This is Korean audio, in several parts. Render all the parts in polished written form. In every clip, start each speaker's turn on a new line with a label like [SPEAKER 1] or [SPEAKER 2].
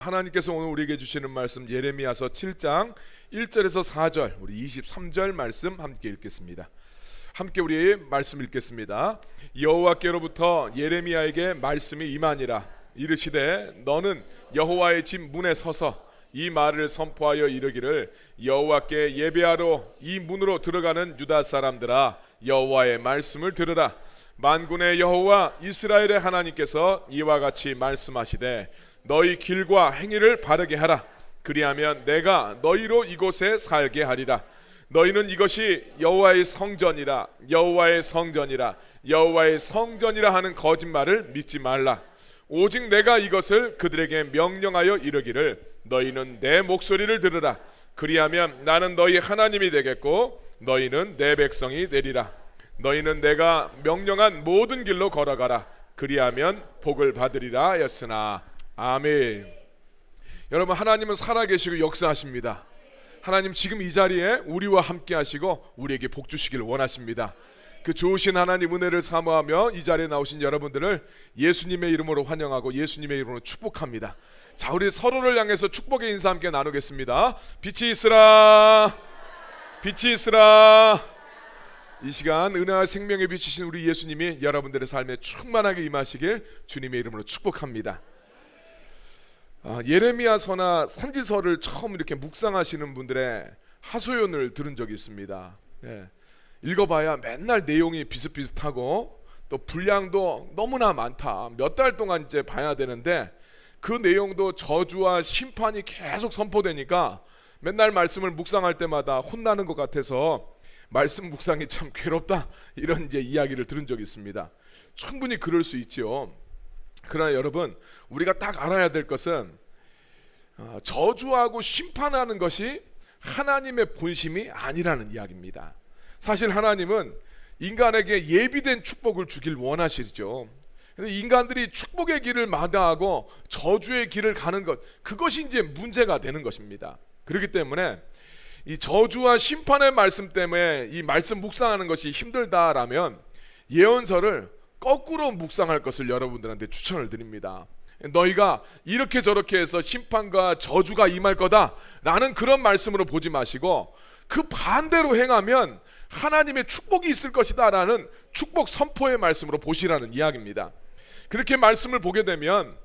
[SPEAKER 1] 하나님께서 오늘 우리에게 주시는 말씀 예레미야서 7장 1절에서 4절 우리 23절 말씀 함께 읽겠습니다. 함께 우리 말씀 읽겠습니다. 여호와께로부터 예레미야에게 말씀이 임하니라. 이르시되 너는 여호와의 집 문에 서서 이 말을 선포하여 이르기를 여호와께 예배하러 이 문으로 들어가는 유다 사람들아 여호와의 말씀을 들으라. 만군의 여호와 이스라엘의 하나님께서 이와 같이 말씀하시되 너희 길과 행위를 바르게 하라. 그리하면 내가 너희로 이곳에 살게 하리라. 너희는 이것이 여호와의 성전이라 여호와의 성전이라 여호와의 성전이라 하는 거짓말을 믿지 말라. 오직 내가 이것을 그들에게 명령하여 이르기를 너희는 내 목소리를 들으라. 그리하면 나는 너희 하나님이 되겠고 너희는 내 백성이 되리라. 너희는 내가 명령한 모든 길로 걸어가라. 그리하면 복을 받으리라 하였으나. 아멘. 여러분, 하나님은 살아계시고 역사하십니다. 하나님 지금 이 자리에 우리와 함께 하시고 우리에게 복 주시길 원하십니다. 그 좋으신 하나님 은혜를 사모하며 이 자리에 나오신 여러분들을 예수님의 이름으로 환영하고 예수님의 이름으로 축복합니다. 자, 우리 서로를 향해서 축복의 인사 함께 나누겠습니다. 빛이 있으라, 빛이 있으라. 이 시간 은혜와 생명에 비치신 우리 예수님이 여러분들의 삶에 충만하게 임하시길 주님의 이름으로 축복합니다. 예레미야서나 선지서를 처음 이렇게 묵상하시는 분들의 하소연을 들은 적이 있습니다. 읽어봐야 맨날 내용이 비슷비슷하고 또 분량도 너무나 많다. 몇 달 동안 이제 봐야 되는데 그 내용도 저주와 심판이 계속 선포되니까 맨날 말씀을 묵상할 때마다 혼나는 것 같아서 말씀 묵상이 참 괴롭다, 이런 이제 이야기를 들은 적이 있습니다. 충분히 그럴 수 있죠. 그러나 여러분, 우리가 딱 알아야 될 것은 저주하고 심판하는 것이 하나님의 본심이 아니라는 이야기입니다. 사실 하나님은 인간에게 예비된 축복을 주길 원하시죠. 그런데 인간들이 축복의 길을 마다하고 저주의 길을 가는 것, 그것이 이제 문제가 되는 것입니다. 그렇기 때문에 이 저주와 심판의 말씀 때문에 이 말씀 묵상하는 것이 힘들다라면 예언서를 거꾸로 묵상할 것을 여러분들한테 추천을 드립니다. 너희가 이렇게 저렇게 해서 심판과 저주가 임할 거다 라는 그런 말씀으로 보지 마시고 그 반대로 행하면 하나님의 축복이 있을 것이다 라는 축복 선포의 말씀으로 보시라는 이야기입니다. 그렇게 말씀을 보게 되면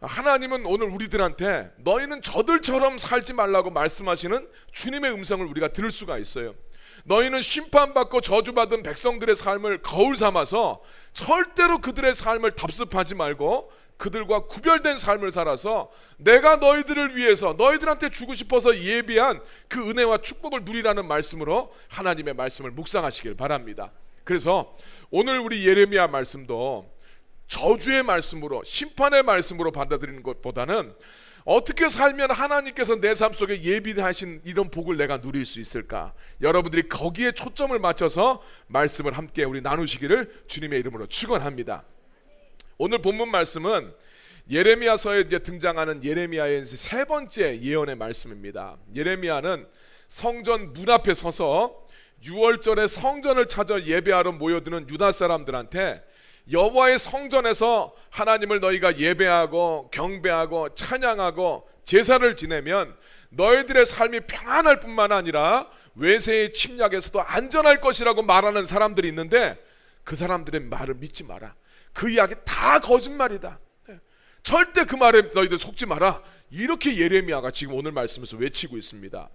[SPEAKER 1] 하나님은 오늘 우리들한테 너희는 저들처럼 살지 말라고 말씀하시는 주님의 음성을 우리가 들을 수가 있어요. 너희는 심판받고 저주받은 백성들의 삶을 거울 삼아서 절대로 그들의 삶을 답습하지 말고 그들과 구별된 삶을 살아서 내가 너희들을 위해서 너희들한테 주고 싶어서 예비한 그 은혜와 축복을 누리라는 말씀으로 하나님의 말씀을 묵상하시길 바랍니다. 그래서 오늘 우리 예레미야 말씀도 저주의 말씀으로 심판의 말씀으로 받아들이는 것보다는 어떻게 살면 하나님께서 내 삶 속에 예비하신 이런 복을 내가 누릴 수 있을까, 여러분들이 거기에 초점을 맞춰서 말씀을 함께 우리 나누시기를 주님의 이름으로 축원합니다. 오늘 본문 말씀은 예레미야서에 이제 등장하는 예레미야의 세 번째 예언의 말씀입니다. 예레미야는 성전 문 앞에 서서 6월절에 성전을 찾아 예배하러 모여드는 유다 사람들한테 여호와의 성전에서 하나님을 너희가 예배하고 경배하고 찬양하고 제사를 지내면 너희들의 삶이 평안할 뿐만 아니라 외세의 침략에서도 안전할 것이라고 말하는 사람들이 있는데 그 사람들의 말을 믿지 마라. 그 이야기 다 거짓말이다. 절대 그 말에 너희들 속지 마라. 이렇게 예레미야가 지금 오늘 말씀에서 외치고 있습니다.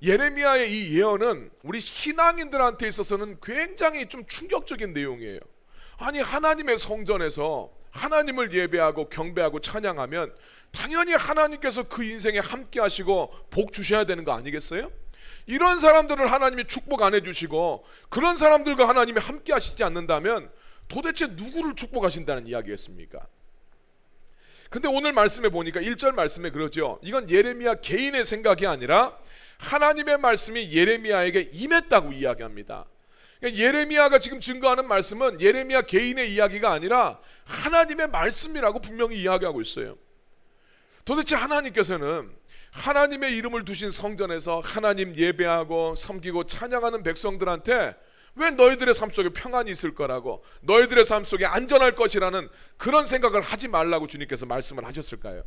[SPEAKER 1] 예레미야의 이 예언은 우리 신앙인들한테 있어서는 굉장히 좀 충격적인 내용이에요. 아니, 하나님의 성전에서 하나님을 예배하고 경배하고 찬양하면 당연히 하나님께서 그 인생에 함께 하시고 복 주셔야 되는 거 아니겠어요? 이런 사람들을 하나님이 축복 안 해주시고 그런 사람들과 하나님이 함께 하시지 않는다면 도대체 누구를 축복하신다는 이야기겠습니까? 근데 오늘 말씀에 보니까 1절 말씀에 그러죠. 이건 예레미야 개인의 생각이 아니라 하나님의 말씀이 예레미야에게 임했다고 이야기합니다. 예레미야가 지금 증거하는 말씀은 예레미야 개인의 이야기가 아니라 하나님의 말씀이라고 분명히 이야기하고 있어요. 도대체 하나님께서는 하나님의 이름을 두신 성전에서 하나님 예배하고 섬기고 찬양하는 백성들한테 왜 너희들의 삶 속에 평안이 있을 거라고, 너희들의 삶 속에 안전할 것이라는 그런 생각을 하지 말라고 주님께서 말씀을 하셨을까요?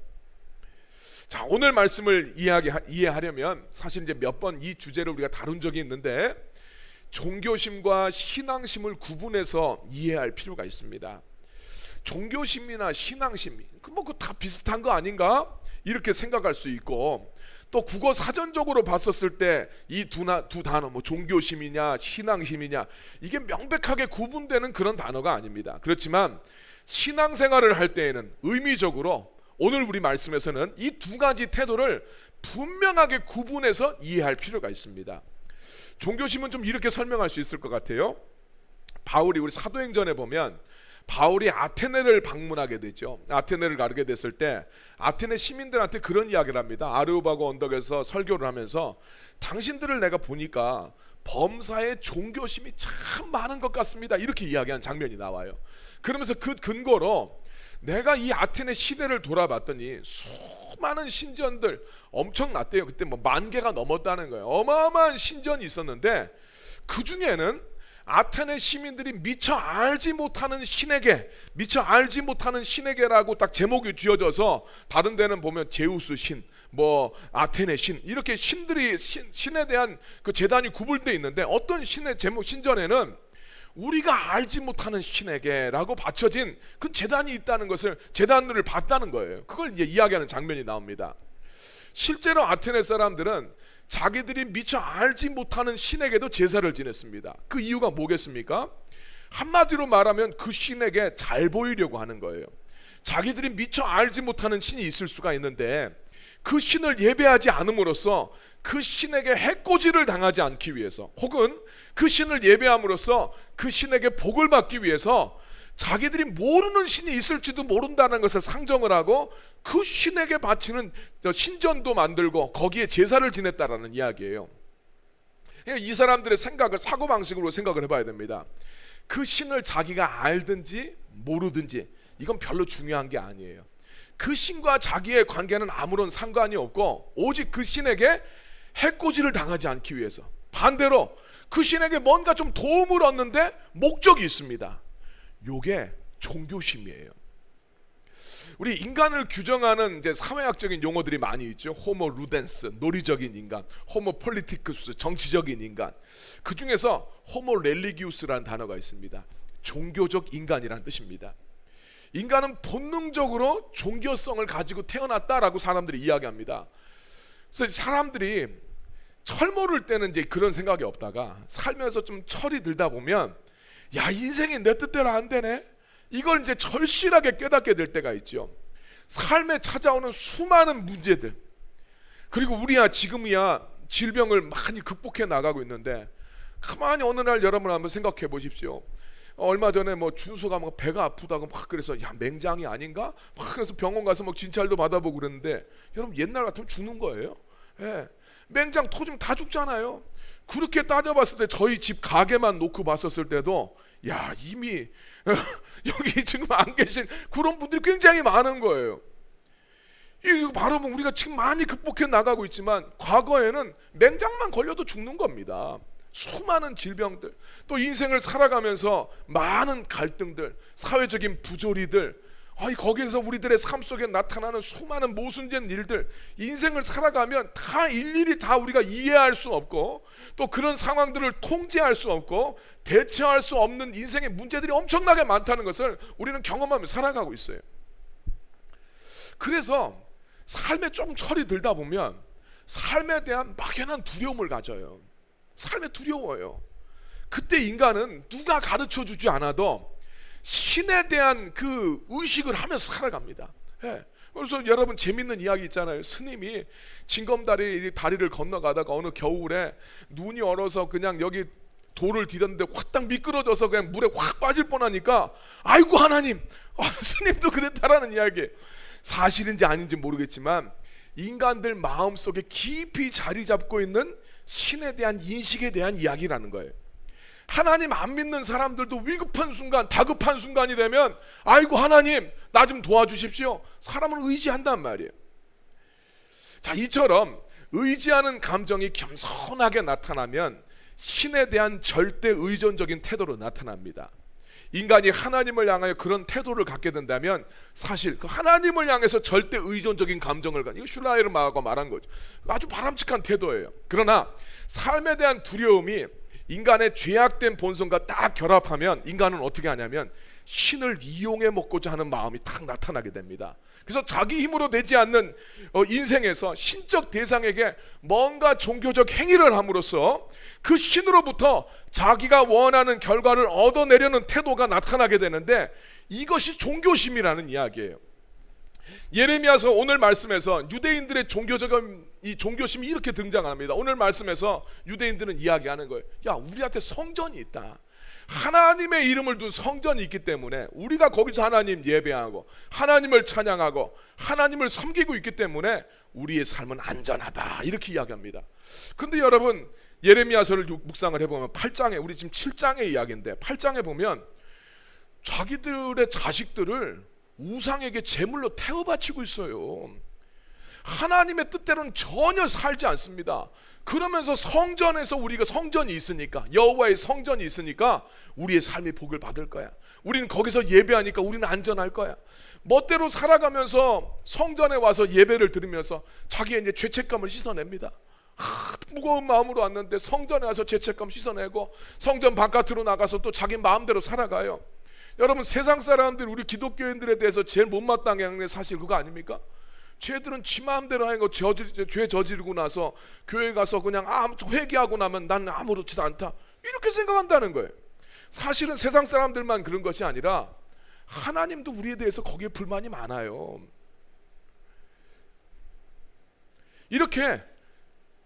[SPEAKER 1] 자, 오늘 말씀을 이해하려면 사실 이제 몇 번 이 주제를 우리가 다룬 적이 있는데 종교심과 신앙심을 구분해서 이해할 필요가 있습니다. 종교심이나 신앙심 뭐 다 비슷한 거 아닌가? 이렇게 생각할 수 있고, 또 국어 사전적으로 봤었을 때 이 두 단어 뭐 종교심이냐 신앙심이냐 이게 명백하게 구분되는 그런 단어가 아닙니다. 그렇지만 신앙생활을 할 때에는 의미적으로 오늘 우리 말씀에서는 이 두 가지 태도를 분명하게 구분해서 이해할 필요가 있습니다. 종교심은 좀 이렇게 설명할 수 있을 것 같아요. 바울이 우리 사도행전에 보면 바울이 아테네를 방문하게 되죠. 아테네를 가게 됐을 때 아테네 시민들한테 그런 이야기를 합니다. 아르오바고 언덕에서 설교를 하면서 당신들을 내가 보니까 범사에 종교심이 참 많은 것 같습니다. 이렇게 이야기한 장면이 나와요. 그러면서 그 근거로 내가 이 아테네 시대를 돌아봤더니 수많은 신전들 엄청났대요. 그때 뭐 10,000개가 넘었다는 거예요. 어마어마한 신전이 있었는데 그 중에는 아테네 시민들이 미처 알지 못하는 신에게라고 딱 제목이 지어져서 다른 데는 보면 제우스 신, 뭐 아테네 신 이렇게 신에 대한 그 제단이 구분되어 있는데 어떤 신의 제목 신전에는 우리가 알지 못하는 신에게라고 바쳐진 그 제단이 있다는 것을 제단을 봤다는 거예요. 그걸 이제 이야기하는 장면이 나옵니다. 실제로 아테네 사람들은 자기들이 미처 알지 못하는 신에게도 제사를 지냈습니다. 그 이유가 뭐겠습니까? 한마디로 말하면 그 신에게 잘 보이려고 하는 거예요. 자기들이 미처 알지 못하는 신이 있을 수가 있는데 그 신을 예배하지 않음으로써 그 신에게 해코지를 당하지 않기 위해서, 혹은 그 신을 예배함으로써 그 신에게 복을 받기 위해서 자기들이 모르는 신이 있을지도 모른다는 것을 상정을 하고 그 신에게 바치는 신전도 만들고 거기에 제사를 지냈다라는 이야기예요. 이 사람들의 생각을 사고방식으로 생각을 해봐야 됩니다. 그 신을 자기가 알든지 모르든지 이건 별로 중요한 게 아니에요. 그 신과 자기의 관계는 아무런 상관이 없고 오직 그 신에게 해코지를 당하지 않기 위해서, 반대로 그 신에게 뭔가 좀 도움을 얻는데 목적이 있습니다. 요게 종교심이에요. 우리 인간을 규정하는 이제 사회학적인 용어들이 많이 있죠. 호모 루덴스, 논리적인 인간, 호모 폴리티쿠스, 정치적인 인간. 그 중에서 호모 렐리기우스라는 단어가 있습니다. 종교적 인간이라는 뜻입니다. 인간은 본능적으로 종교성을 가지고 태어났다라고 사람들이 이야기합니다. 그래서 사람들이 철 모를 때는 이제 그런 생각이 없다가 살면서 좀 철이 들다 보면 야, 인생이 내 뜻대로 안 되네, 이걸 이제 절실하게 깨닫게 될 때가 있죠. 삶에 찾아오는 수많은 문제들, 그리고 우리야 지금이야 질병을 많이 극복해 나가고 있는데 가만히 어느 날 여러분 한번 생각해 보십시오. 얼마 전에 뭐 준수가 막 배가 아프다고 막 그래서 야, 맹장이 아닌가? 막 그래서 병원 가서 막 진찰도 받아보고 그랬는데 여러분 옛날 같으면 죽는 거예요. 예. 맹장 터지면 다 죽잖아요. 그렇게 따져봤을 때 저희 집 가게만 놓고 봤었을 때도 야, 이미 여기 지금 안 계신 그런 분들이 굉장히 많은 거예요. 이거 바로 우리가 지금 많이 극복해 나가고 있지만 과거에는 맹장만 걸려도 죽는 겁니다. 수많은 질병들, 또 인생을 살아가면서 많은 갈등들, 사회적인 부조리들, 거기에서 우리들의 삶 속에 나타나는 수많은 모순된 일들, 인생을 살아가면 다 일일이 다 우리가 이해할 수 없고 또 그런 상황들을 통제할 수 없고 대처할 수 없는 인생의 문제들이 엄청나게 많다는 것을 우리는 경험하며 살아가고 있어요. 그래서 삶에 좀 철이 들다 보면 삶에 대한 막연한 두려움을 가져요. 삶에 두려워요. 그때 인간은 누가 가르쳐 주지 않아도 신에 대한 그 의식을 하면서 살아갑니다. 예. 그래서 여러분 재밌는 이야기 있잖아요. 스님이 징검다리 다리를 건너가다가 어느 겨울에 눈이 얼어서 그냥 여기 돌을 디뎠는데 확딱 미끄러져서 그냥 물에 확 빠질 뻔하니까 아이고 하나님, 스님도 그랬다라는 이야기. 사실인지 아닌지 모르겠지만 인간들 마음속에 깊이 자리 잡고 있는 신에 대한 인식에 대한 이야기라는 거예요. 하나님 안 믿는 사람들도 위급한 순간, 다급한 순간이 되면 아이고 하나님 나 좀 도와주십시오, 사람을 의지한단 말이에요. 자, 이처럼 의지하는 감정이 겸손하게 나타나면 신에 대한 절대 의존적인 태도로 나타납니다. 인간이 하나님을 향하여 그런 태도를 갖게 된다면 사실 그 하나님을 향해서 절대 의존적인 감정을 갖는, 이거 슐라이르마가 말한 거죠. 아주 바람직한 태도예요. 그러나 삶에 대한 두려움이 인간의 죄악된 본성과 딱 결합하면 인간은 어떻게 하냐면 신을 이용해 먹고자 하는 마음이 딱 나타나게 됩니다. 그래서 자기 힘으로 되지 않는 인생에서 신적 대상에게 뭔가 종교적 행위를 함으로써 그 신으로부터 자기가 원하는 결과를 얻어내려는 태도가 나타나게 되는데, 이것이 종교심이라는 이야기예요. 예레미야서 오늘 말씀에서 유대인들의 종교적인 이 종교심이 이렇게 등장합니다. 오늘 말씀에서 유대인들은 이야기하는 거예요. 야, 우리한테 성전이 있다. 하나님의 이름을 둔 성전이 있기 때문에 우리가 거기서 하나님 예배하고 하나님을 찬양하고 하나님을 섬기고 있기 때문에 우리의 삶은 안전하다, 이렇게 이야기합니다. 근데 여러분, 예레미야서를 묵상을 해보면 8장에, 우리 지금 7장의 이야기인데 8장에 보면 자기들의 자식들을 우상에게 제물로 태워 바치고 있어요. 하나님의 뜻대로는 전혀 살지 않습니다. 그러면서 성전에서 우리가 성전이 있으니까, 여호와의 성전이 있으니까 우리의 삶이 복을 받을 거야. 우리는 거기서 예배하니까 우리는 안전할 거야. 멋대로 살아가면서 성전에 와서 예배를 드리면서 자기의 이제 죄책감을 씻어냅니다. 무거운 마음으로 왔는데 성전에 와서 죄책감 씻어내고 성전 바깥으로 나가서 또 자기 마음대로 살아가요. 여러분, 세상 사람들이 우리 기독교인들에 대해서 제일 못마땅해 하는 게 사실 그거 아닙니까? 쟤들은 지 마음대로 하는 거 죄 저지르고 나서 교회 가서 그냥 회개하고 나면 난 아무렇지도 않다, 이렇게 생각한다는 거예요. 사실은 세상 사람들만 그런 것이 아니라 하나님도 우리에 대해서 거기에 불만이 많아요. 이렇게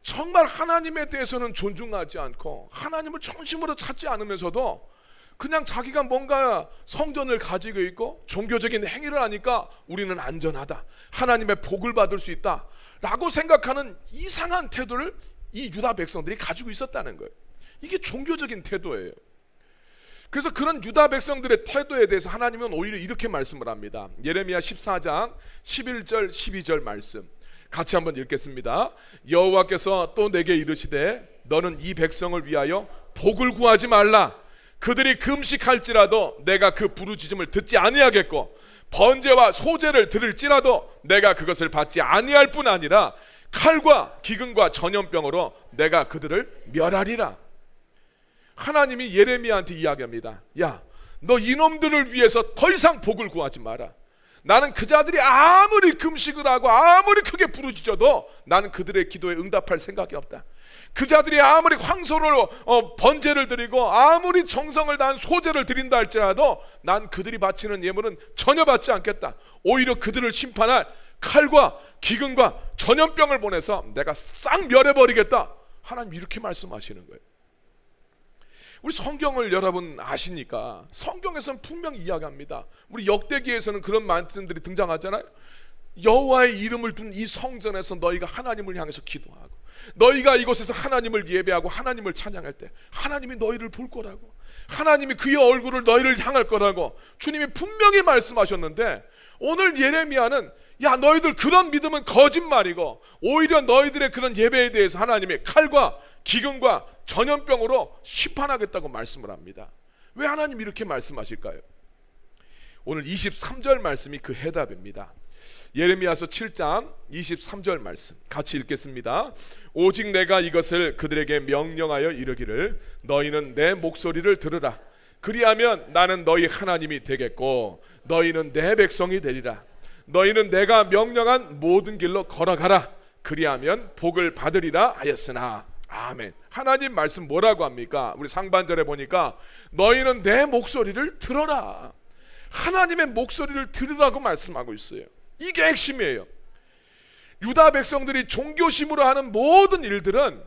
[SPEAKER 1] 정말 하나님에 대해서는 존중하지 않고 하나님을 전심으로 찾지 않으면서도 그냥 자기가 뭔가 성전을 가지고 있고 종교적인 행위를 하니까 우리는 안전하다, 하나님의 복을 받을 수 있다 라고 생각하는 이상한 태도를 이 유다 백성들이 가지고 있었다는 거예요. 이게 종교적인 태도예요. 그래서 그런 유다 백성들의 태도에 대해서 하나님은 오히려 이렇게 말씀을 합니다. 예레미야 14장 11절 12절 말씀 같이 한번 읽겠습니다. 여호와께서 또 내게 이르시되 너는 이 백성을 위하여 복을 구하지 말라. 그들이 금식할지라도 내가 그 부르짖음을 듣지 아니하겠고 번제와 소제를 드릴지라도 내가 그것을 받지 아니할 뿐 아니라 칼과 기근과 전염병으로 내가 그들을 멸하리라. 하나님이 예레미야한테 이야기합니다. 야, 너 이놈들을 위해서 더 이상 복을 구하지 마라. 나는 그 자들이 아무리 금식을 하고 아무리 크게 부르짖어도 나는 그들의 기도에 응답할 생각이 없다. 그 자들이 아무리 황소로 번제를 드리고 아무리 정성을 다한 소제를 드린다 할지라도 난 그들이 바치는 예물은 전혀 받지 않겠다. 오히려 그들을 심판할 칼과 기근과 전염병을 보내서 내가 싹 멸해버리겠다. 하나님 이렇게 말씀하시는 거예요. 우리 성경을 여러분 아시니까 성경에서는 분명히 이야기합니다. 우리 역대기에서는 그런 말씀들이 등장하잖아요. 여호와의 이름을 둔 이 성전에서 너희가 하나님을 향해서 기도하고 너희가 이곳에서 하나님을 예배하고 하나님을 찬양할 때 하나님이 너희를 볼 거라고, 하나님이 그의 얼굴을 너희를 향할 거라고 주님이 분명히 말씀하셨는데, 오늘 예레미야는 야, 너희들 그런 믿음은 거짓말이고 오히려 너희들의 그런 예배에 대해서 하나님이 칼과 기근과 전염병으로 심판하겠다고 말씀을 합니다. 왜 하나님이 이렇게 말씀하실까요? 오늘 23절 말씀이 그 해답입니다. 예레미야서 7장 23절 말씀 같이 읽겠습니다. 오직 내가 이것을 그들에게 명령하여 이르기를 너희는 내 목소리를 들으라. 그리하면 나는 너희 하나님이 되겠고 너희는 내 백성이 되리라. 너희는 내가 명령한 모든 길로 걸어가라. 그리하면 복을 받으리라 하였으나. 아멘. 하나님 말씀 뭐라고 합니까? 우리 상반절에 보니까 너희는 내 목소리를 들어라. 하나님의 목소리를 들으라고 말씀하고 있어요. 이게 핵심이에요. 유다 백성들이 종교심으로 하는 모든 일들은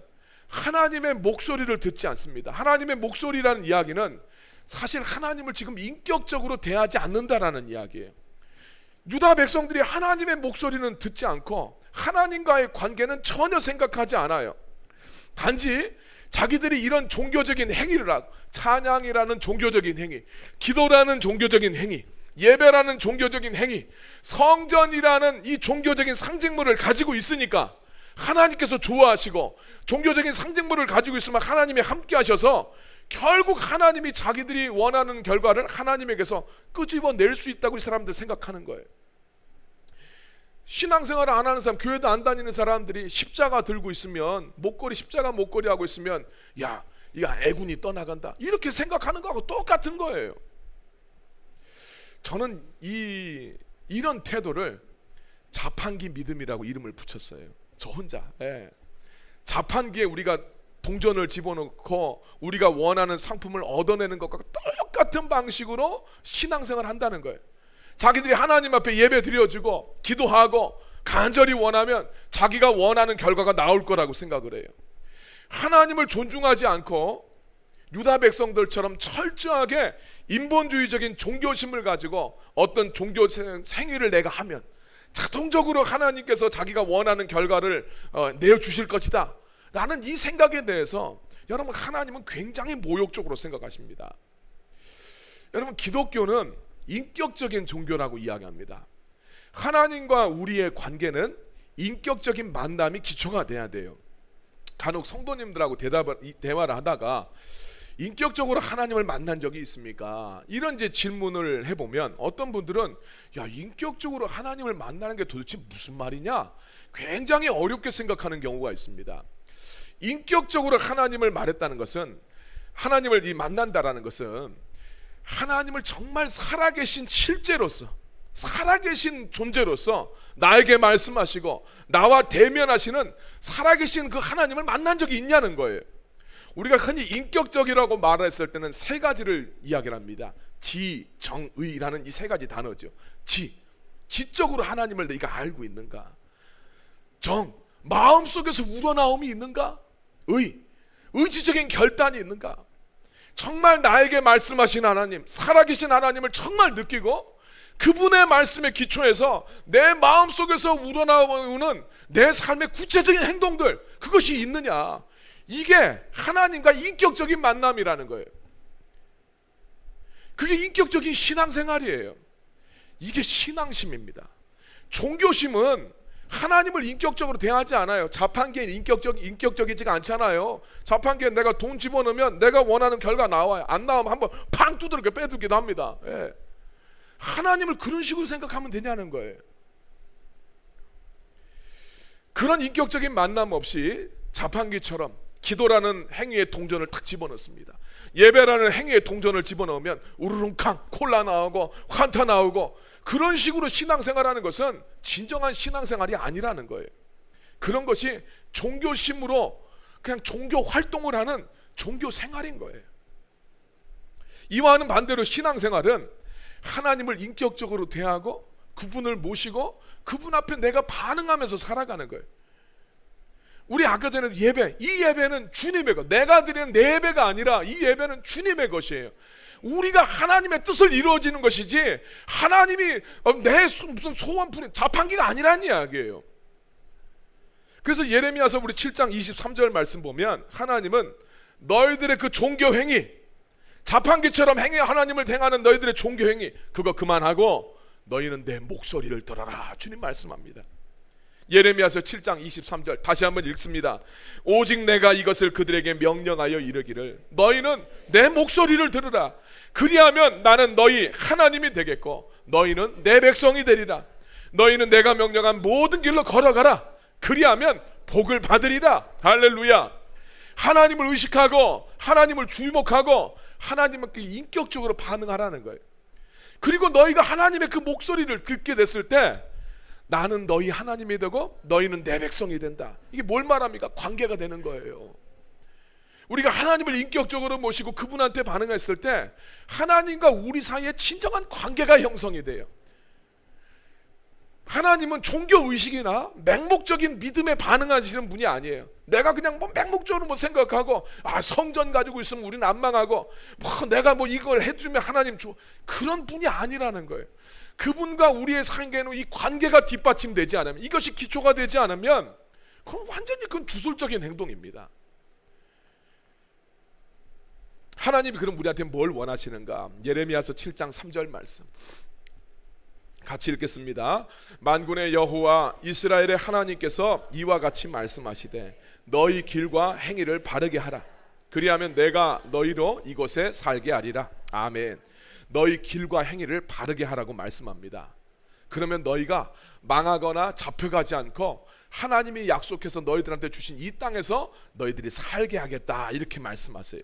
[SPEAKER 1] 하나님의 목소리를 듣지 않습니다. 하나님의 목소리라는 이야기는 사실 하나님을 지금 인격적으로 대하지 않는다라는 이야기예요. 유다 백성들이 하나님의 목소리는 듣지 않고 하나님과의 관계는 전혀 생각하지 않아요. 단지 자기들이 이런 종교적인 행위를 하고, 찬양이라는 종교적인 행위, 기도라는 종교적인 행위, 예배라는 종교적인 행위, 성전이라는 이 종교적인 상징물을 가지고 있으니까 하나님께서 좋아하시고 종교적인 상징물을 가지고 있으면 하나님이 함께 하셔서 결국 하나님이 자기들이 원하는 결과를 하나님에게서 끄집어낼 수 있다고 이 사람들 생각하는 거예요. 신앙생활을 안 하는 사람, 교회도 안 다니는 사람들이 십자가 들고 있으면, 십자가 목걸이 하고 있으면, 야, 이거 애군이 떠나간다, 이렇게 생각하는 거하고 똑같은 거예요. 저는 이런 태도를 자판기 믿음이라고 이름을 붙였어요. 저 혼자. 자판기에 우리가 동전을 집어넣고 우리가 원하는 상품을 얻어내는 것과 똑같은 방식으로 신앙생활을 한다는 거예요. 자기들이 하나님 앞에 예배 드려주고 기도하고 간절히 원하면 자기가 원하는 결과가 나올 거라고 생각을 해요. 하나님을 존중하지 않고 유다 백성들처럼 철저하게 인본주의적인 종교심을 가지고 어떤 종교 행위를 내가 하면 자동적으로 하나님께서 자기가 원하는 결과를 내어주실 것이다 라는 이 생각에 대해서 여러분, 하나님은 굉장히 모욕적으로 생각하십니다. 여러분, 기독교는 인격적인 종교라고 이야기합니다. 하나님과 우리의 관계는 인격적인 만남이 기초가 돼야 돼요. 간혹 성도님들하고 대화를 하다가 인격적으로 하나님을 만난 적이 있습니까? 이런 이제 질문을 해보면 어떤 분들은 야, 인격적으로 하나님을 만나는 게 도대체 무슨 말이냐? 굉장히 어렵게 생각하는 경우가 있습니다. 인격적으로 하나님을 말했다는 것은, 하나님을 만난다라는 것은 하나님을 정말 살아계신 실제로서, 살아계신 존재로서 나에게 말씀하시고 나와 대면하시는 살아계신 그 하나님을 만난 적이 있냐는 거예요. 우리가 흔히 인격적이라고 말했을 때는 세 가지를 이야기를 합니다. 지, 정, 의라는 이 세 가지 단어죠. 지적으로 하나님을 내가 알고 있는가? 정, 마음속에서 우러나옴이 있는가? 의지적인 결단이 있는가? 정말 나에게 말씀하신 하나님, 살아계신 하나님을 정말 느끼고 그분의 말씀에 기초해서 내 마음속에서 우러나오는 내 삶의 구체적인 행동들, 그것이 있느냐? 이게 하나님과 인격적인 만남이라는 거예요. 그게 인격적인 신앙생활이에요. 이게 신앙심입니다. 종교심은 하나님을 인격적으로 대하지 않아요. 자판기엔 인격적이지가 않잖아요. 자판기에 내가 돈 집어넣으면 내가 원하는 결과 나와요. 안 나오면 한번 팡 두드려 빼두기도 합니다. 하나님을 그런 식으로 생각하면 되냐는 거예요. 그런 인격적인 만남 없이 자판기처럼 기도라는 행위의 동전을 탁 집어넣습니다. 예배라는 행위의 동전을 집어넣으면 우르릉캉 콜라 나오고 환타 나오고, 그런 식으로 신앙생활하는 것은 진정한 신앙생활이 아니라는 거예요. 그런 것이 종교심으로 그냥 종교 활동을 하는 종교 생활인 거예요. 이와는 반대로 신앙생활은 하나님을 인격적으로 대하고 그분을 모시고 그분 앞에 내가 반응하면서 살아가는 거예요. 우리 아까 전에 예배, 이 예배는 주님의 것, 내가 드리는 내 예배가 아니라 이 예배는 주님의 것이에요. 우리가 하나님의 뜻을 이루어지는 것이지 하나님이 내 무슨 소원 푸는 자판기가 아니라는 이야기예요. 그래서 예레미야서 우리 7장 23절 말씀 보면 하나님은 너희들의 그 종교 행위, 자판기처럼 행해 하나님을 행하는 너희들의 종교 행위, 그거 그만하고 너희는 내 목소리를 들어라, 주님 말씀합니다. 예레미야서 7장 23절 다시 한번 읽습니다. 오직 내가 이것을 그들에게 명령하여 이르기를 너희는 내 목소리를 들으라. 그리하면 나는 너희 하나님이 되겠고 너희는 내 백성이 되리라. 너희는 내가 명령한 모든 길로 걸어가라. 그리하면 복을 받으리라. 할렐루야. 하나님을 의식하고 하나님을 주목하고 하나님께 인격적으로 반응하라는 거예요. 그리고 너희가 하나님의 그 목소리를 듣게 됐을 때 나는 너희 하나님이 되고 너희는 내 백성이 된다. 이게 뭘 말합니까? 관계가 되는 거예요. 우리가 하나님을 인격적으로 모시고 그분한테 반응했을 때 하나님과 우리 사이에 진정한 관계가 형성이 돼요. 하나님은 종교의식이나 맹목적인 믿음에 반응하시는 분이 아니에요. 내가 그냥 맹목적으로 생각하고 성전 가지고 있으면 우리는 안 망하고 내가 이걸 해주면 하나님 줘, 그런 분이 아니라는 거예요. 그분과 우리의 관계는 이 관계가 뒷받침되지 않으면, 이것이 기초가 되지 않으면 그건 완전히 그건 주술적인 행동입니다. 하나님이 그럼 우리한테 뭘 원하시는가? 예레미야서 7장 3절 말씀 같이 읽겠습니다. 만군의 여호와 이스라엘의 하나님께서 이와 같이 말씀하시되 너희 길과 행위를 바르게 하라. 그리하면 내가 너희로 이곳에 살게 하리라. 아멘. 너희 길과 행위를 바르게 하라고 말씀합니다. 그러면 너희가 망하거나 잡혀가지 않고 하나님이 약속해서 너희들한테 주신 이 땅에서 너희들이 살게 하겠다, 이렇게 말씀하세요.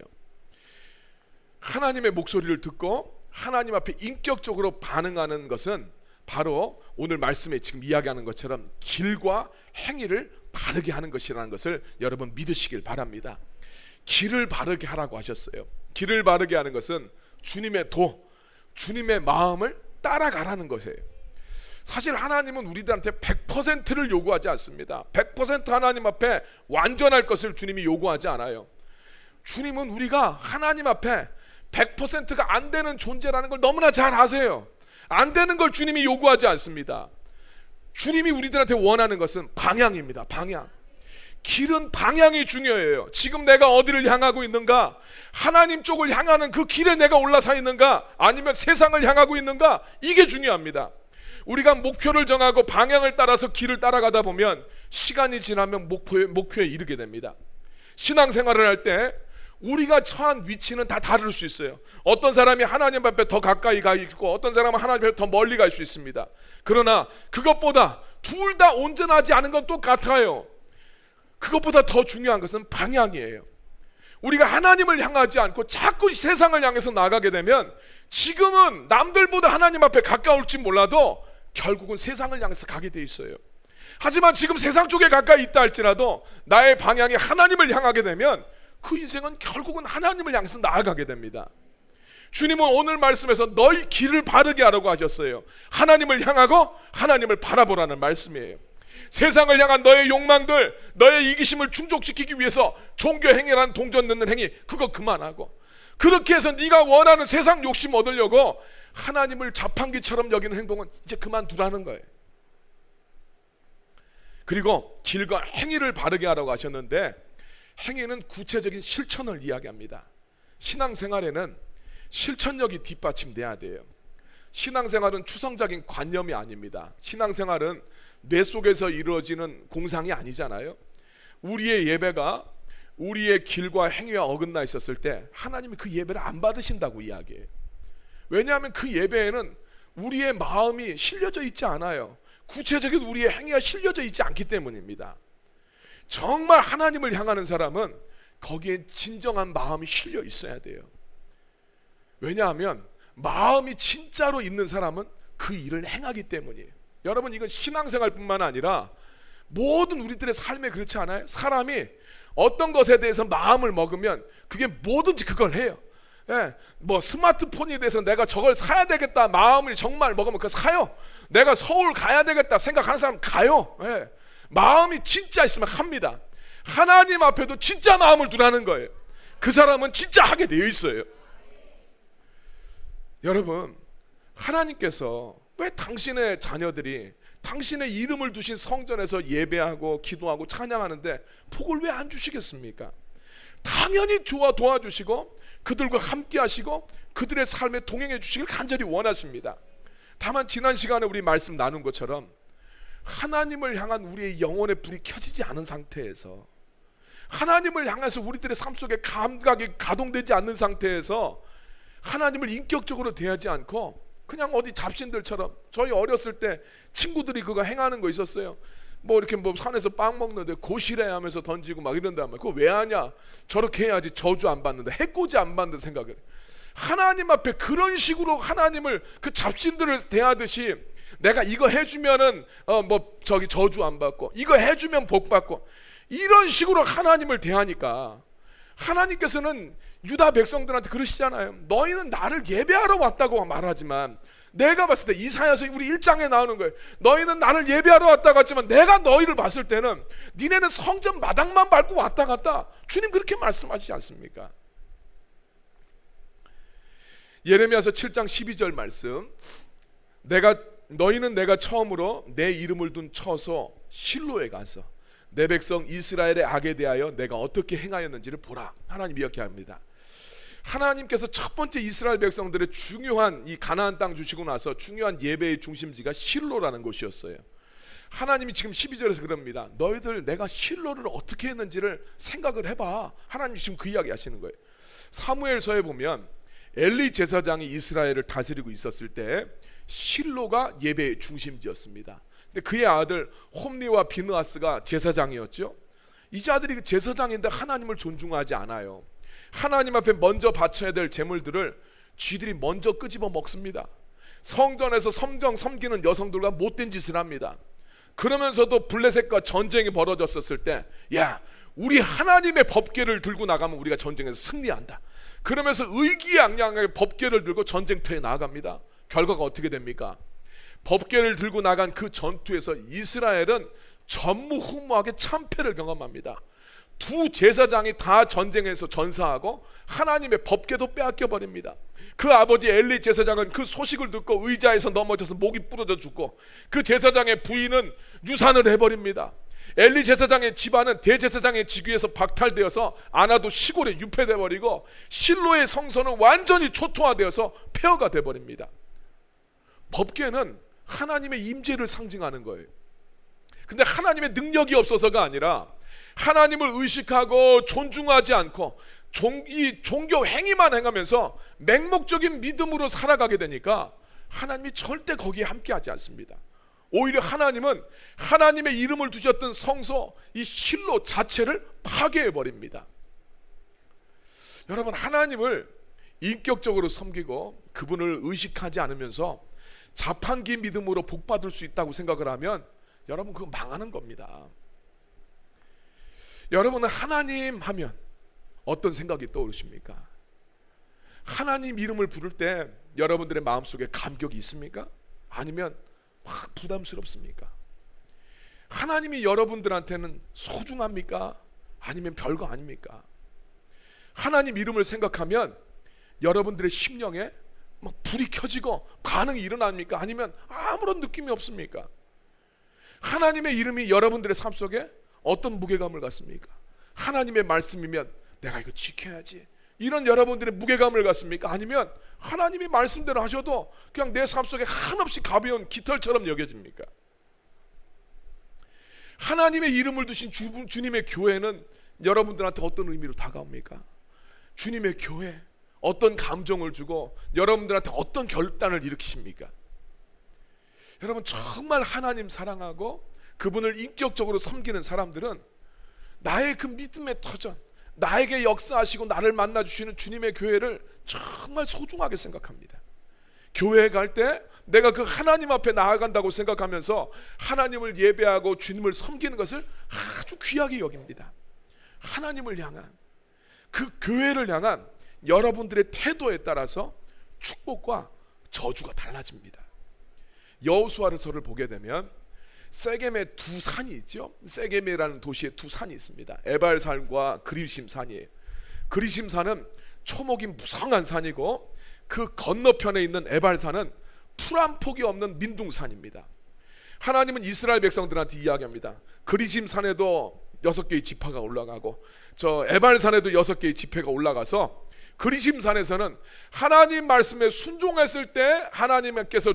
[SPEAKER 1] 하나님의 목소리를 듣고 하나님 앞에 인격적으로 반응하는 것은 바로 오늘 말씀에 지금 이야기하는 것처럼 길과 행위를 바르게 하는 것이라는 것을 여러분 믿으시길 바랍니다. 길을 바르게 하라고 하셨어요. 길을 바르게 하는 것은 주님의 주님의 마음을 따라가라는 것이에요. 사실 하나님은 우리들한테 100%를 요구하지 않습니다. 100% 하나님 앞에 완전할 것을 주님이 요구하지 않아요. 주님은 우리가 하나님 앞에 100%가 안 되는 존재라는 걸 너무나 잘 아세요. 안 되는 걸 주님이 요구하지 않습니다. 주님이 우리들한테 원하는 것은 방향입니다. 방향. 길은 방향이 중요해요. 지금 내가 어디를 향하고 있는가? 하나님 쪽을 향하는 그 길에 내가 올라서 있는가? 아니면 세상을 향하고 있는가? 이게 중요합니다. 우리가 목표를 정하고 방향을 따라서 길을 따라가다 보면 시간이 지나면 목표에 이르게 됩니다. 신앙생활을 할 때 우리가 처한 위치는 다 다를 수 있어요. 어떤 사람이 하나님 앞에 더 가까이 가 있고 어떤 사람은 하나님 앞에 더 멀리 갈 수 있습니다. 그러나 그것보다 둘 다 온전하지 않은 건 똑같아요. 그것보다 더 중요한 것은 방향이에요. 우리가 하나님을 향하지 않고 자꾸 세상을 향해서 나가게 되면 지금은 남들보다 하나님 앞에 가까울지 몰라도 결국은 세상을 향해서 가게 돼 있어요. 하지만 지금 세상 쪽에 가까이 있다 할지라도 나의 방향이 하나님을 향하게 되면 그 인생은 결국은 하나님을 향해서 나아가게 됩니다. 주님은 오늘 말씀에서 너희 길을 바르게 하라고 하셨어요. 하나님을 향하고 하나님을 바라보라는 말씀이에요. 세상을 향한 너의 욕망들, 너의 이기심을 충족시키기 위해서 종교 행위라는 동전 넣는 행위, 그거 그만하고, 그렇게 해서 네가 원하는 세상 욕심 얻으려고 하나님을 자판기처럼 여기는 행동은 이제 그만두라는 거예요. 그리고 길과 행위를 바르게 하라고 하셨는데, 행위는 구체적인 실천을 이야기합니다. 신앙생활에는 실천력이 뒷받침돼야 돼요. 신앙생활은 추상적인 관념이 아닙니다. 신앙생활은 뇌 속에서 이루어지는 공상이 아니잖아요. 우리의 예배가 우리의 길과 행위와 어긋나 있었을 때 하나님이 그 예배를 안 받으신다고 이야기해요. 왜냐하면 그 예배에는 우리의 마음이 실려져 있지 않아요. 구체적인 우리의 행위가 실려져 있지 않기 때문입니다. 정말 하나님을 향하는 사람은 거기에 진정한 마음이 실려 있어야 돼요. 왜냐하면 마음이 진짜로 있는 사람은 그 일을 행하기 때문이에요. 여러분, 이건 신앙생활뿐만 아니라 모든 우리들의 삶에 그렇지 않아요? 사람이 어떤 것에 대해서 마음을 먹으면 그게 뭐든지 그걸 해요. 예, 뭐 스마트폰에 대해서 내가 저걸 사야 되겠다 마음을 정말 먹으면 그거 사요. 내가 서울 가야 되겠다 생각하는 사람 가요. 예, 마음이 진짜 있으면 합니다. 하나님 앞에도 진짜 마음을 두라는 거예요. 그 사람은 진짜 하게 되어 있어요. 여러분, 하나님께서 왜 당신의 자녀들이 당신의 이름을 두신 성전에서 예배하고 기도하고 찬양하는데 복을 왜 안 주시겠습니까? 당연히 도와주시고 그들과 함께 하시고 그들의 삶에 동행해 주시길 간절히 원하십니다. 다만 지난 시간에 우리 말씀 나눈 것처럼 하나님을 향한 우리의 영혼의 불이 켜지지 않은 상태에서, 하나님을 향해서 우리들의 삶 속에 감각이 가동되지 않는 상태에서 하나님을 인격적으로 대하지 않고 그냥 어디 잡신들처럼, 저희 어렸을 때 친구들이 그거 행하는 거 있었어요. 뭐 이렇게 뭐 산에서 빵 먹는데 고시래 하면서 던지고 막 이런단 말이야. 그거 왜 하냐? 저렇게 해야지 저주 안 받는다, 해코지 안 받는다 생각을. 하나님 앞에 그런 식으로 하나님을 그 잡신들을 대하듯이 내가 이거 해주면은 뭐 저기 저주 안 받고 이거 해주면 복 받고 이런 식으로 하나님을 대하니까 하나님께서는 유다 백성들한테 그러시잖아요. 너희는 나를 예배하러 왔다고 말하지만, 내가 봤을 때 이사야서 우리 1장에 나오는 거예요. 너희는 나를 예배하러 왔다고 했지만 내가 너희를 봤을 때는 니네는 성전 마당만 밟고 왔다 갔다. 주님 그렇게 말씀하시지 않습니까? 예레미야서 7장 12절 말씀, 너희는 내가 처음으로 내 이름을 둔 처소 실로에 가서 내 백성 이스라엘의 악에 대하여 내가 어떻게 행하였는지를 보라. 하나님 이렇게 합니다. 하나님께서 첫 번째 이스라엘 백성들의 중요한 이 가나안 땅 주시고 나서 중요한 예배의 중심지가 실로라는 곳이었어요. 하나님이 지금 12절에서 그럽니다. 너희들 내가 실로를 어떻게 했는지를 생각을 해봐. 하나님이 지금 그 이야기 하시는 거예요. 사무엘서에 보면 엘리 제사장이 이스라엘을 다스리고 있었을 때 실로가 예배의 중심지였습니다. 근데 그의 아들 홈리와 비느하스가 제사장이었죠. 이 자들이 제사장인데 하나님을 존중하지 않아요. 하나님 앞에 먼저 바쳐야 될 제물들을 쥐들이 먼저 끄집어 먹습니다. 성전에서 성전 섬기는 여성들과 못된 짓을 합니다. 그러면서도 블레셋과 전쟁이 벌어졌었을 때, 야, 우리 하나님의 법궤를 들고 나가면 우리가 전쟁에서 승리한다. 그러면서 의기양양하게 법궤를 들고 전쟁터에 나아갑니다. 결과가 어떻게 됩니까? 법궤를 들고 나간 그 전투에서 이스라엘은 전무후무하게 참패를 경험합니다. 두 제사장이 다 전쟁에서 전사하고 하나님의 법궤도 빼앗겨 버립니다. 그 아버지 엘리 제사장은 그 소식을 듣고 의자에서 넘어져서 목이 부러져 죽고, 그 제사장의 부인은 유산을 해버립니다. 엘리 제사장의 집안은 대제사장의 직위에서 박탈되어서 아나도 시골에 유폐돼 버리고, 실로의 성소는 완전히 초토화되어서 폐허가 돼 버립니다. 법궤는 하나님의 임재를 상징하는 거예요. 근데 하나님의 능력이 없어서가 아니라 하나님을 의식하고 존중하지 않고 이 종교 행위만 행하면서 맹목적인 믿음으로 살아가게 되니까 하나님이 절대 거기에 함께하지 않습니다. 오히려 하나님은 하나님의 이름을 두셨던 성소, 이 실로 자체를 파괴해버립니다. 여러분, 하나님을 인격적으로 섬기고 그분을 의식하지 않으면서 자판기 믿음으로 복받을 수 있다고 생각을 하면 여러분, 그거 망하는 겁니다. 여러분은 하나님 하면 어떤 생각이 떠오르십니까? 하나님 이름을 부를 때 여러분들의 마음속에 감격이 있습니까? 아니면 막 부담스럽습니까? 하나님이 여러분들한테는 소중합니까? 아니면 별거 아닙니까? 하나님 이름을 생각하면 여러분들의 심령에 막 불이 켜지고 반응이 일어납니까? 아니면 아무런 느낌이 없습니까? 하나님의 이름이 여러분들의 삶 속에 어떤 무게감을 갖습니까? 하나님의 말씀이면 내가 이거 지켜야지, 이런 여러분들의 무게감을 갖습니까? 아니면 하나님이 말씀대로 하셔도 그냥 내 삶 속에 한없이 가벼운 깃털처럼 여겨집니까? 하나님의 이름을 두신 주님의 교회는 여러분들한테 어떤 의미로 다가옵니까? 주님의 교회 어떤 감정을 주고 여러분들한테 어떤 결단을 일으키십니까? 여러분, 정말 하나님 사랑하고 그분을 인격적으로 섬기는 사람들은 나의 그 믿음의 터전, 나에게 역사하시고 나를 만나주시는 주님의 교회를 정말 소중하게 생각합니다. 교회에 갈 때 내가 그 하나님 앞에 나아간다고 생각하면서 하나님을 예배하고 주님을 섬기는 것을 아주 귀하게 여깁니다. 하나님을 향한, 그 교회를 향한 여러분들의 태도에 따라서 축복과 저주가 달라집니다. 여호수아서를 보게 되면 세겜의 두 산이 있죠. 세겜이라는 도시에 두 산이 있습니다. 에발산과 그리심산이에요. 그리심산은 초목이 무성한 산이고, 그 건너편에 있는 에발산은 풀 한 폭이 없는 민둥산입니다. 하나님은 이스라엘 백성들한테 이야기합니다. 그리심산에도 6개의 지파가 올라가고 저 에발산에도 6개의 지파가 올라가서 그리심산에서는 하나님 말씀에 순종했을 때 하나님께서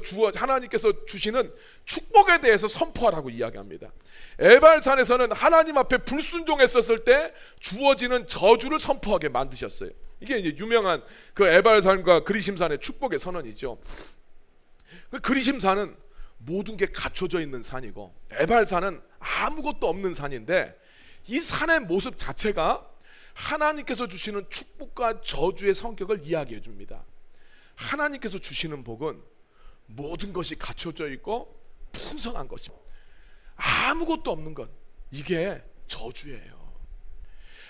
[SPEAKER 1] 주시는 축복에 대해서 선포하라고 이야기합니다. 에발산에서는 하나님 앞에 불순종했었을 때 주어지는 저주를 선포하게 만드셨어요. 이게 이제 유명한 그 에발산과 그리심산의 축복의 선언이죠. 그리심산은 모든 게 갖춰져 있는 산이고, 에발산은 아무것도 없는 산인데, 이 산의 모습 자체가 하나님께서 주시는 축복과 저주의 성격을 이야기해 줍니다. 하나님께서 주시는 복은 모든 것이 갖춰져 있고 풍성한 것입니다. 아무것도 없는 것, 이게 저주예요.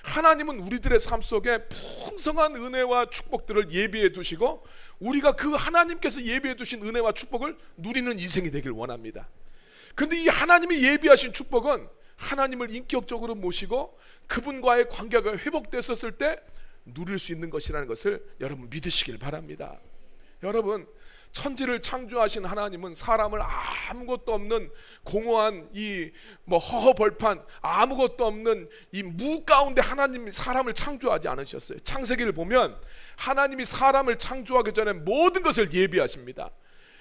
[SPEAKER 1] 하나님은 우리들의 삶 속에 풍성한 은혜와 축복들을 예비해 두시고, 우리가 그 하나님께서 예비해 두신 은혜와 축복을 누리는 인생이 되길 원합니다. 그런데 이 하나님이 예비하신 축복은 하나님을 인격적으로 모시고 그분과의 관계가 회복됐었을 때 누릴 수 있는 것이라는 것을 여러분 믿으시길 바랍니다. 여러분, 천지를 창조하신 하나님은 사람을 아무것도 없는 공허한 이 허허벌판, 아무것도 없는 이 무 가운데 하나님이 사람을 창조하지 않으셨어요. 창세기를 보면 하나님이 사람을 창조하기 전에 모든 것을 예비하십니다.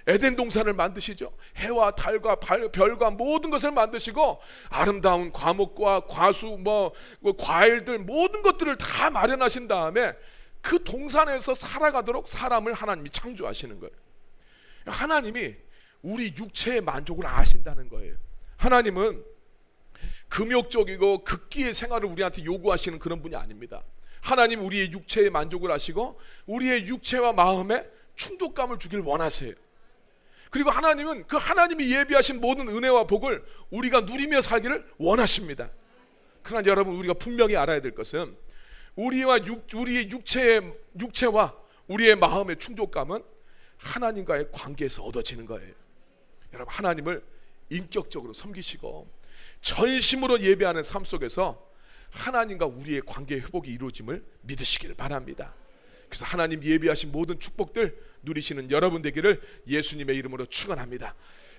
[SPEAKER 1] 에덴 동산을 만드시죠. 해와 달과 별과 모든 것을 만드시고 아름다운 과목과 과수 과일들 모든 것들을 다 마련하신 다음에 그 동산에서 살아가도록 사람을 하나님이 창조하시는 거예요. 하나님이 우리 육체의 만족을 아신다는 거예요. 하나님은 금욕적이고 극기의 생활을 우리한테 요구하시는 그런 분이 아닙니다. 하나님 우리의 육체의 만족을 아시고 우리의 육체와 마음에 충족감을 주길 원하세요. 그리고 하나님은 그 하나님이 예비하신 모든 은혜와 복을 우리가 누리며 살기를 원하십니다. 그러나 여러분, 우리가 분명히 알아야 될 것은 우리의 육체와 우리의 마음의 충족감은 하나님과의 관계에서 얻어지는 거예요. 여러분, 하나님을 인격적으로 섬기시고 전심으로 예배하는 삶 속에서 하나님과 우리의 관계의 회복이 이루어짐을 믿으시기를 바랍니다. 그래서 하나님 예비하신 모든 축복들 누리시는 여러분 되기를 예수님의 이름으로 축원합니다.